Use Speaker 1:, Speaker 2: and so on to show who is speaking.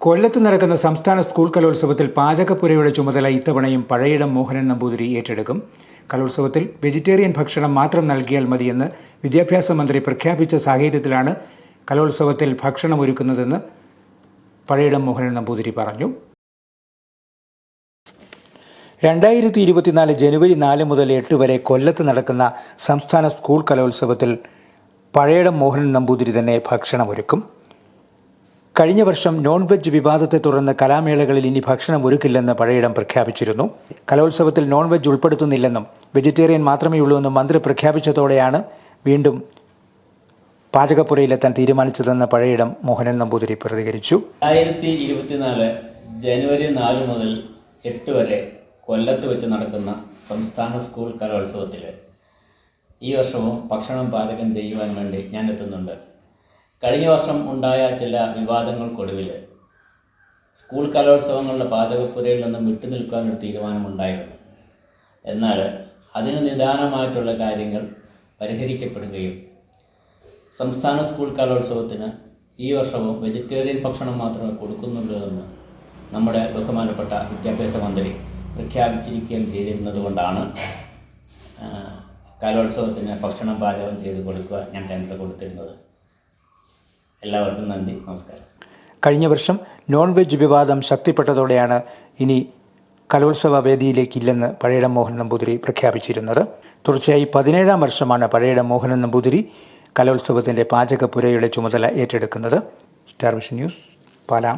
Speaker 1: കൊല്ലത്ത് നടക്കുന്ന സംസ്ഥാന സ്കൂൾ കലോത്സവത്തിൽ പാചകപ്പുരയുടെ ചുമതല ഇത്തവണയും പഴയിടം മോഹനൻ നമ്പൂതിരി ഏറ്റെടുക്കും. കലോത്സവത്തിൽ വെജിറ്റേറിയൻ ഭക്ഷണം മാത്രം നൽകിയാൽ മതിയെന്ന് വിദ്യാഭ്യാസ മന്ത്രി പ്രഖ്യാപിച്ച സാഹചര്യത്തിലാണ് കലോത്സവത്തിൽ ഭക്ഷണം ഒരുക്കുന്നതെന്ന് പഴയിടം മോഹനൻ നമ്പൂതിരി പറഞ്ഞു. 2024 ജനുവരി 4 മുതൽ 8 വരെ കൊല്ലത്ത് നടക്കുന്ന സംസ്ഥാന സ്കൂൾ കലോത്സവത്തിൽ പഴയിടം മോഹനൻ നമ്പൂതിരി തന്നെ ഭക്ഷണം ഒരുക്കും. കഴിഞ്ഞ വർഷം നോൺ വെജ് വിവാദത്തെ തുടർന്ന് കലാമേളകളിൽ ഇനി ഭക്ഷണം ഒരുക്കില്ലെന്ന് പഴയിടം പ്രഖ്യാപിച്ചിരുന്നു. കലോത്സവത്തിൽ നോൺ വെജ് ഉൾപ്പെടുത്തുന്നില്ലെന്നും വെജിറ്റേറിയൻ മാത്രമേ ഉള്ളൂ എന്നും മന്ത്രി പ്രഖ്യാപിച്ചതോടെയാണ് വീണ്ടും പാചകപ്പുരയിലെത്താൻ തീരുമാനിച്ചതെന്ന് പഴയിടം മോഹനൻ നമ്പൂതിരി പ്രതികരിച്ചു.
Speaker 2: 2024 ജനുവരി 4 മുതൽ 8 വരെ കൊല്ലത്ത് വെച്ച് നടക്കുന്ന സംസ്ഥാന സ്കൂൾ കലോത്സവത്തിൽ ഈ വർഷവും ഭക്ഷണം പാചകം ചെയ്യുവാൻ വേണ്ടി ഞാൻ എത്തുന്നുണ്ട്. കഴിഞ്ഞ വർഷം ഉണ്ടായ ചില വിവാദങ്ങൾക്കൊടുവിൽ സ്കൂൾ കലോത്സവങ്ങളുടെ പാചകപ്പുരയിൽ നിന്നും വിട്ടുനിൽക്കാനൊരു തീരുമാനമുണ്ടായിരുന്നു. എന്നാൽ അതിന് നിദാനമായിട്ടുള്ള കാര്യങ്ങൾ പരിഹരിക്കപ്പെടുകയും സംസ്ഥാന സ്കൂൾ കലോത്സവത്തിന് ഈ വർഷവും വെജിറ്റേറിയൻ ഭക്ഷണം മാത്രമേ കൊടുക്കുന്നുള്ളൂ എന്ന് നമ്മുടെ ബഹുമാനപ്പെട്ട വിദ്യാഭ്യാസ മന്ത്രി പ്രഖ്യാപിച്ചിരിക്കുകയും ചെയ്തിരുന്നതുകൊണ്ടാണ് കലോത്സവത്തിന് ഭക്ഷണം പാചകം ചെയ്ത് കൊടുക്കുക ഞാൻ ടെൻഡർ കൊടുത്തിരുന്നത്. എല്ലാവർക്കും നന്ദി, നമസ്കാരം.
Speaker 1: കഴിഞ്ഞ വർഷം നോൺ വെജ് വിവാദം ശക്തിപ്പെട്ടതോടെയാണ് ഇനി കലോത്സവ വേദിയിലേക്കില്ലെന്ന് പഴയിടം മോഹനൻ നമ്പൂതിരി പ്രഖ്യാപിച്ചിരുന്നത്. തുടർച്ചയായി 17ാം വർഷമാണ് പഴയിടം മോഹനൻ നമ്പൂതിരി കലോത്സവത്തിൻ്റെ പാചകപ്പുരയുടെ ചുമതല ഏറ്റെടുക്കുന്നത്. Star vision news, Pala.